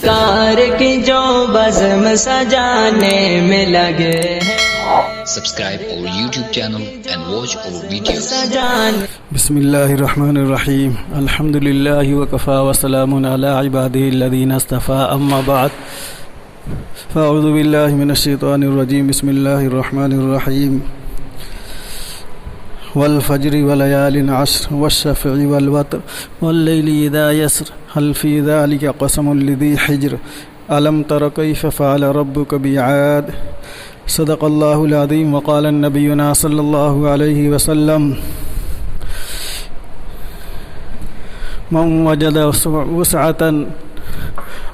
سرکار کی جو بزم سجانے میں لگے ہیں. Subscribe our YouTube channel and watch our videos. سجانے بسم اللہ الرحمن الرحیم. الحمد للہ وکفا وسلام علی عبادہ الذین اصطفى. اما بعد فاعوذ باللہ من الشیطان الرجیم. بسم اللہ الرحمن الرحیم. والفجر وليال عشر والشفع والوتر واللیل اذا یسر هل فی ذلک قسم لذی حجر الم تر کیف فعل ربک بعاد. صدق اللہ العظیم. وقال نبینا صلی اللہ علیہ وسلم من وجد وسعة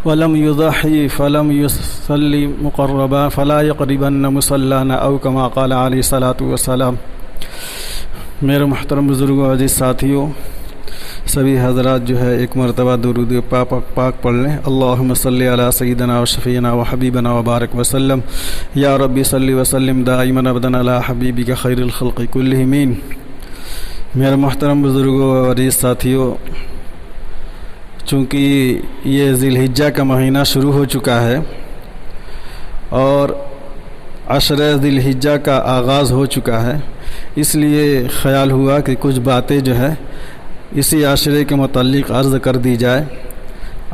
ولم يضحي فلم يصلي مقربا فلا يقربن مصلانا او كما قال علیہ الصلاۃ والسلام. میرے محترم بزرگوں، عزیز ساتھیوں، سبھی حضرات جو ہے ایک مرتبہ درود پاک پڑھ لیں. اللہم صلی علی سیدنا و شفیعنا و حبیبنا و بارک وسلم. یا ربی صلی وسلم دائما ابدا علی حبیبک خیر الخلق کلہم. میرے محترم بزرگوں و عزیز ساتھیوں، چونکہ یہ ذی الحجہ کا مہینہ شروع ہو چکا ہے اور عشر ذی الحجہ کا آغاز ہو چکا ہے، اس لیے خیال ہوا کہ کچھ باتیں جو ہے اسی عشرے کے متعلق عرض کر دی جائے.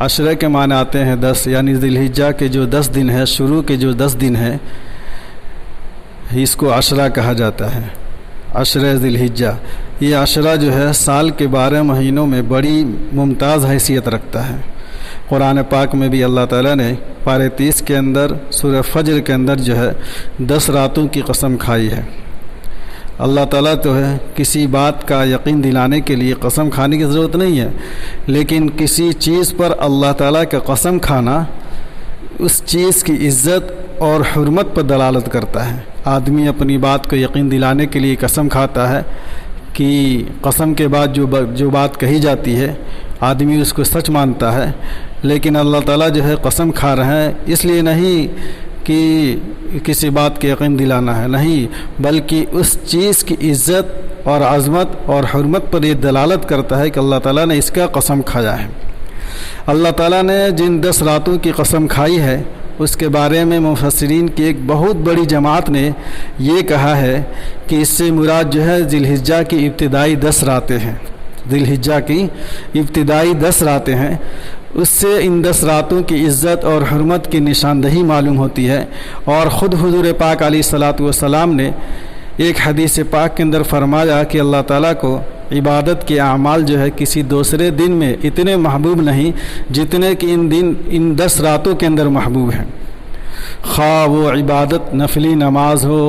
عشرے کے معنی آتے ہیں 10، یعنی ذی الحجہ کے جو 10 دن ہے، شروع کے جو 10 دن ہے، اس کو عشرہ کہا جاتا ہے. عشرہ ذی الحجہ، یہ عشرہ جو ہے سال کے 12 مہینوں میں بڑی ممتاز حیثیت رکھتا ہے. قرآن پاک میں بھی اللہ تعالیٰ نے پارہ 30 کے اندر سورہ فجر کے اندر جو ہے 10 راتوں کی قسم کھائی ہے. اللہ تعالیٰ تو ہے کسی بات کا یقین دلانے کے لیے قسم کھانے کی ضرورت نہیں ہے، لیکن کسی چیز پر اللہ تعالیٰ کا قسم کھانا اس چیز کی عزت اور حرمت پر دلالت کرتا ہے. آدمی اپنی بات کو یقین دلانے کے لیے قسم کھاتا ہے کہ قسم کے بعد جو بات کہی جاتی ہے آدمی اس کو سچ مانتا ہے، لیکن اللہ تعالیٰ جو ہے قسم کھا رہے ہیں اس لیے نہیں کہ کسی بات کے یقین دلانا ہے، نہیں، بلکہ اس چیز کی عزت اور عظمت اور حرمت پر یہ دلالت کرتا ہے کہ اللہ تعالیٰ نے اس کا قسم کھایا ہے. اللہ تعالیٰ نے جن 10 راتوں کی قسم کھائی ہے اس کے بارے میں مفسرین کی ایک بہت بڑی جماعت نے یہ کہا ہے کہ اس سے مراد جو ہے ذی الحجہ کی ابتدائی 10 راتیں ہیں. ذی الحجہ کی ابتدائی 10 راتیں ہیں، اس سے ان 10 راتوں کی عزت اور حرمت کی نشاندہی معلوم ہوتی ہے. اور خود حضور پاک علیہ الصلاۃ والسلام نے ایک حدیث پاک کے اندر فرمایا کہ اللہ تعالیٰ کو عبادت کے اعمال جو ہے کسی دوسرے دن میں اتنے محبوب نہیں جتنے کہ ان 10 راتوں کے اندر محبوب ہیں. خواہ وہ عبادت نفلی نماز ہو،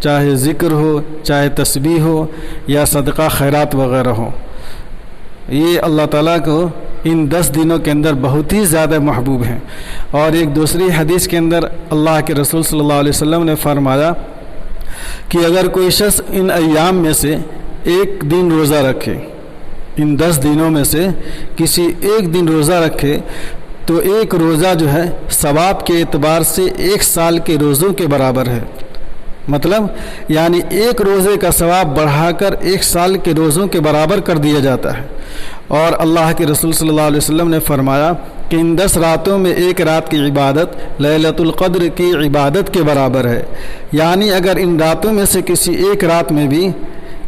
چاہے ذکر ہو، چاہے تسبیح ہو، یا صدقہ خیرات وغیرہ ہو، یہ اللہ تعالیٰ کو ان 10 دنوں کے اندر بہت ہی زیادہ محبوب ہیں. اور ایک دوسری حدیث کے اندر اللہ کے رسول صلی اللہ علیہ وسلم نے فرمایا کہ اگر کوئی شخص ان ایام میں سے ایک دن روزہ رکھے، ان 10 دنوں میں سے کسی ایک دن روزہ رکھے، تو ایک روزہ جو ہے ثواب کے اعتبار سے 1 سال کے روزوں کے برابر ہے. مطلب یعنی ایک روزے کا ثواب بڑھا کر 1 سال کے روزوں کے برابر کر دیا جاتا ہے. اور اللہ کے رسول صلی اللہ علیہ وسلم نے فرمایا کہ ان 10 راتوں میں ایک رات کی عبادت لیلۃ القدر کی عبادت کے برابر ہے. یعنی اگر ان راتوں میں سے کسی ایک رات میں بھی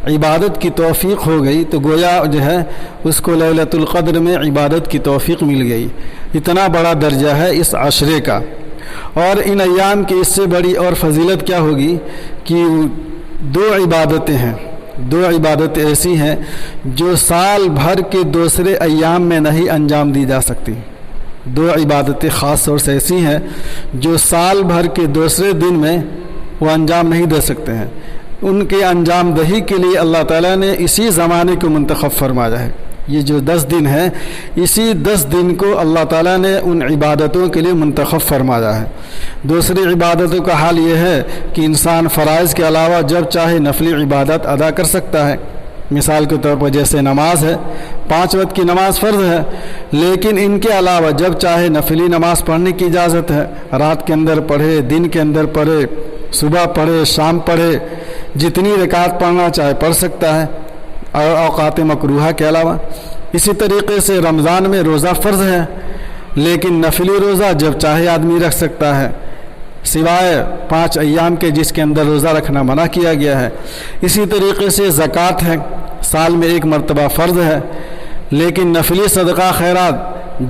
عبادت کی توفیق ہو گئی تو گویا جو ہے اس کو لیلۃ القدر میں عبادت کی توفیق مل گئی. اتنا بڑا درجہ ہے اس عشرے کا. اور ان ایام کی اس سے بڑی اور فضیلت کیا ہوگی کہ 2 عبادتیں ہیں، 2 عبادتیں ایسی ہیں جو سال بھر کے دوسرے ایام میں نہیں انجام دی جا سکتی. 2 عبادتیں خاص طور سے ایسی ہیں جو سال بھر کے دوسرے دن میں وہ انجام نہیں دے سکتے ہیں. ان کے انجام دہی کے لیے اللہ تعالیٰ نے اسی زمانے کو منتخب فرمایا ہے. یہ جو 10 دن ہے، اسی 10 دن کو اللہ تعالیٰ نے ان عبادتوں کے لیے منتخب فرمایا ہے. دوسری عبادتوں کا حال یہ ہے کہ انسان فرائض کے علاوہ جب چاہے نفلی عبادت ادا کر سکتا ہے. مثال کے طور پر جیسے نماز ہے، 5 وقت کی نماز فرض ہے، لیکن ان کے علاوہ جب چاہے نفلی نماز پڑھنے کی اجازت ہے. رات کے اندر پڑھے، دن کے اندر پڑھے، صبح پڑھے، شام پڑھے، جتنی رکعت پڑھنا چاہے پڑھ سکتا ہے، اور اوقات مکروہہ کے علاوہ. اسی طریقے سے رمضان میں روزہ فرض ہے، لیکن نفلی روزہ جب چاہے آدمی رکھ سکتا ہے، سوائے 5 ایام کے جس کے اندر روزہ رکھنا منع کیا گیا ہے۔ اسی طریقے سے زکوٰۃ ہے، سال میں 1 مرتبہ فرض ہے، لیکن نفلی صدقہ خیرات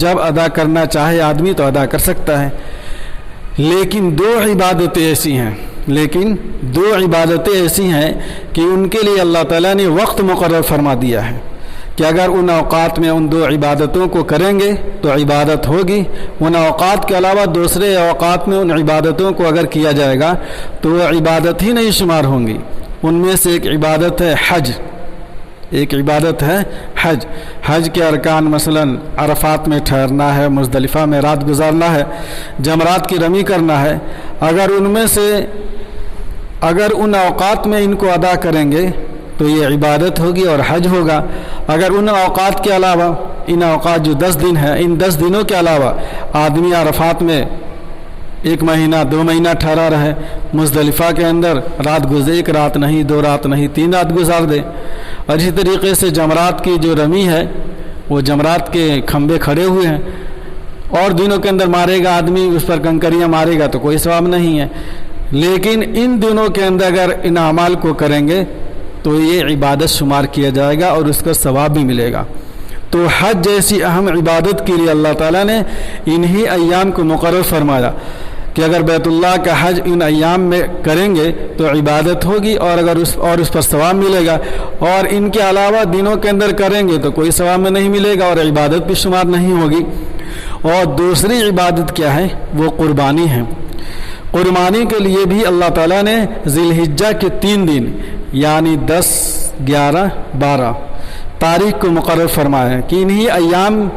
جب ادا کرنا چاہے آدمی تو ادا کر سکتا ہے۔ لیکن 2 عبادتیں ایسی ہیں کہ ان کے لیے اللہ تعالیٰ نے وقت مقرر فرما دیا ہے کہ اگر ان اوقات میں ان 2 عبادتوں کو کریں گے تو عبادت ہوگی، ان اوقات کے علاوہ دوسرے اوقات میں ان عبادتوں کو اگر کیا جائے گا تو وہ عبادت ہی نہیں شمار ہوں گی۔ ان میں سے ایک عبادت ہے حج۔ حج کے ارکان مثلا عرفات میں ٹھہرنا ہے، مزدلفہ میں رات گزارنا ہے، جمرات کی رمی کرنا ہے۔ اگر ان اوقات میں ان کو ادا کریں گے تو یہ عبادت ہوگی اور حج ہوگا۔ اگر ان اوقات کے علاوہ، ان اوقات جو 10 دن ہیں، ان 10 دنوں کے علاوہ آدمی عرفات میں 1 مہینہ 2 مہینہ ٹھہرا رہے، مزدلفہ کے اندر ایک رات نہیں، 2 رات نہیں، 3 رات گزار دے، اور اسی طریقے سے جمرات کی جو رمی ہے وہ جمرات کے کھمبے کھڑے ہوئے ہیں اور دنوں کے اندر مارے گا آدمی، اس پر کنکریاں مارے گا تو کوئی ثواب نہیں ہے۔ لیکن ان دنوں کے اندر اگر ان اعمال کو کریں گے تو یہ عبادت شمار کیا جائے گا اور اس کا ثواب بھی ملے گا۔ تو حج جیسی اہم عبادت کے لیے اللہ تعالیٰ نے انہی ایام کو مقرر فرمایا کہ اگر بیت اللہ کا حج ان ایام میں کریں گے تو عبادت ہوگی اور اس پر ثواب ملے گا، اور ان کے علاوہ دنوں کے اندر کریں گے تو کوئی ثواب میں نہیں ملے گا اور عبادت بھی شمار نہیں ہوگی۔ اور دوسری عبادت کیا ہے؟ وہ قربانی ہے۔ قربانی کے لیے بھی اللہ تعالیٰ نے ذی الحجہ کے 3 دن یعنی 10، 11، 12 تاریخ کو مقرر فرمایا ہے کہ انہی ایام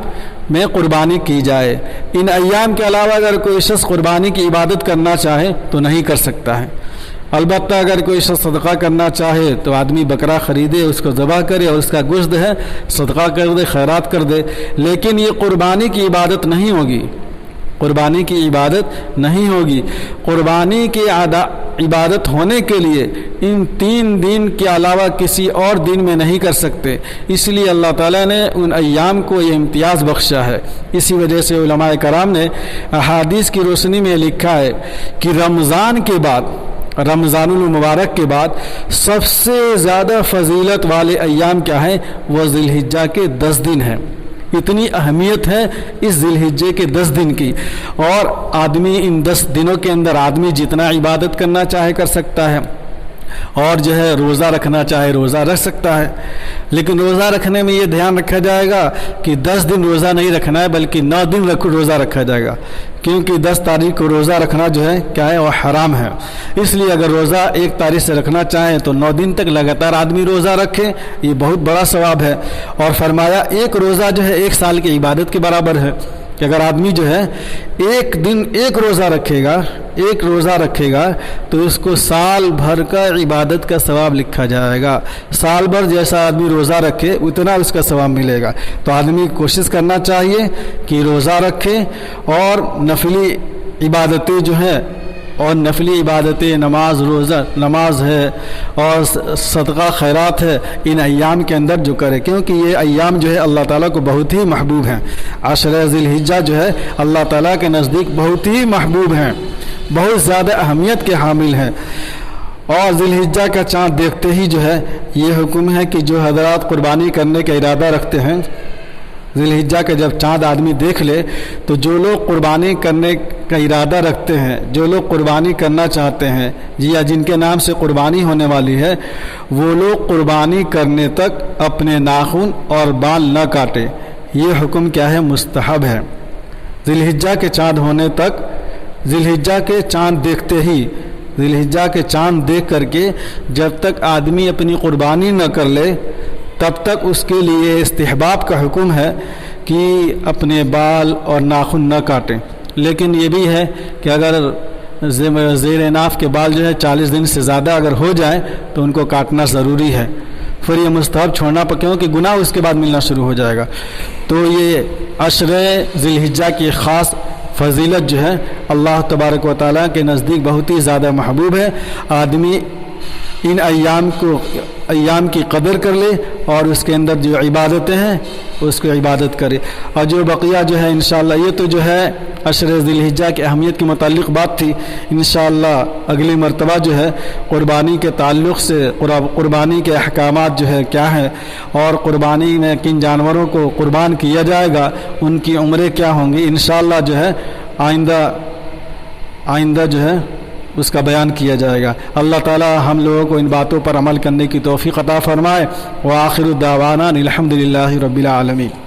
میں قربانی کی جائے۔ ان ایام کے علاوہ اگر کوئی شخص قربانی کی عبادت کرنا چاہے تو نہیں کر سکتا ہے۔ البتہ اگر کوئی شخص صدقہ کرنا چاہے تو آدمی بکرا خریدے، اس کو ذبح کرے اور اس کا گوشت ہے صدقہ کر دے، خیرات کر دے، لیکن یہ قربانی کی عبادت نہیں ہوگی۔ قربانی کی عبادت نہیں ہوگی۔ قربانی کی عبادت ہونے کے لیے ان 3 دن کے علاوہ کسی اور دن میں نہیں کر سکتے، اس لیے اللہ تعالیٰ نے ان ایام کو یہ امتیاز بخشا ہے۔ اسی وجہ سے علماء کرام نے احادیث کی روشنی میں لکھا ہے کہ رمضان کے بعد، رمضان المبارک کے بعد سب سے زیادہ فضیلت والے ایام کیا ہیں؟ وہ ذی الحجہ کے 10 دن ہیں۔ اتنی اہمیت ہے اس ذی الحجہ کے 10 دن کی، اور آدمی ان 10 دنوں کے اندر آدمی جتنا عبادت کرنا چاہے کر سکتا ہے، اور جو ہے روزہ رکھنا چاہے روزہ رکھ سکتا ہے۔ لیکن روزہ رکھنے میں یہ دھیان رکھا جائے گا کہ 10 دن روزہ نہیں رکھنا ہے بلکہ 9 دن روزہ رکھا جائے گا، کیونکہ 10 تاریخ کو روزہ رکھنا جو ہے کیا ہے؟ وہ حرام ہے۔ اس لیے اگر روزہ 1 تاریخ سے رکھنا چاہیں تو 9 دن تک لگاتار آدمی روزہ رکھے، یہ بہت بڑا ثواب ہے۔ اور فرمایا 1 روزہ جو ہے 1 سال کی عبادت کے برابر ہے، کہ اگر آدمی جو ہے 1 دن 1 روزہ رکھے گا تو اس کو سال بھر کا عبادت کا ثواب لکھا جائے گا۔ سال بھر جیسا آدمی روزہ رکھے اتنا اس کا ثواب ملے گا۔ تو آدمی کوشش کرنا چاہیے کہ روزہ رکھے، اور نفلی عبادتیں جو ہیں، اور نفلی عبادتیں نماز ہے اور صدقہ خیرات ہے، ان ایام کے اندر جو کرے، کیونکہ یہ ایام جو ہے اللہ تعالیٰ کو بہت ہی محبوب ہیں۔ عشرہ ذی الحجہ جو ہے اللہ تعالیٰ کے نزدیک بہت ہی محبوب ہیں، بہت زیادہ اہمیت کے حامل ہیں۔ اور ذی الحجہ کا چاند دیکھتے ہی جو ہے یہ حکم ہے کہ جو حضرات قربانی کرنے کا ارادہ رکھتے ہیں، ذی الحجہ کا جب چاند آدمی دیکھ لے تو جو لوگ قربانی کرنے کا ارادہ رکھتے ہیں، جو لوگ قربانی کرنا چاہتے ہیں یا جن کے نام سے قربانی ہونے والی ہے، وہ لوگ قربانی کرنے تک اپنے ناخن اور بال نہ کاٹے۔ یہ حکم کیا ہے؟ مستحب ہے۔ ذی الحجہ کے چاند ہونے تک، ذی الحجہ کے چاند دیکھتے ہی، ذی الحجہ کے چاند دیکھ کر کے جب تک آدمی اپنی قربانی نہ کر لے تب تک اس کے لیے استحباب کا حکم ہے کہ اپنے بال اور ناخن نہ کاٹیں۔ لیکن یہ بھی ہے کہ اگر زیر ناف کے بال جو ہے 40 دن سے زیادہ اگر ہو جائیں تو ان کو کاٹنا ضروری ہے، پھر یہ مستحب چھوڑنا کیونکہ گناہ اس کے بعد ملنا شروع ہو جائے گا۔ تو یہ عشرہ ذی الحجہ کی خاص فضیلت جو ہے اللہ تبارک و تعالیٰ کے نزدیک بہت ہی زیادہ محبوب ہے۔ آدمی ان ایام کو ایام کی قدر کر لے اور اس کے اندر جو عبادتیں ہیں اس کو عبادت کرے. اور جو بقیہ جو ہے انشاءاللہ یہ تو جو ہے عشر ذی الحجہ کی اہمیت کے متعلق بات تھی. انشاءاللہ اگلی مرتبہ جو ہے قربانی کے تعلق سے قربانی کے احکامات جو ہے کیا ہیں اور قربانی میں کن جانوروں کو قربان کیا جائے گا, ان کی عمریں کیا ہوں گی, انشاءاللہ جو ہے آئندہ جو ہے اس کا بیان کیا جائے گا. اللہ تعالی ہم لوگوں کو ان باتوں پر عمل کرنے کی توفیق عطا فرمائے. وآخر الدعوانا الحمدللہ رب العالمین.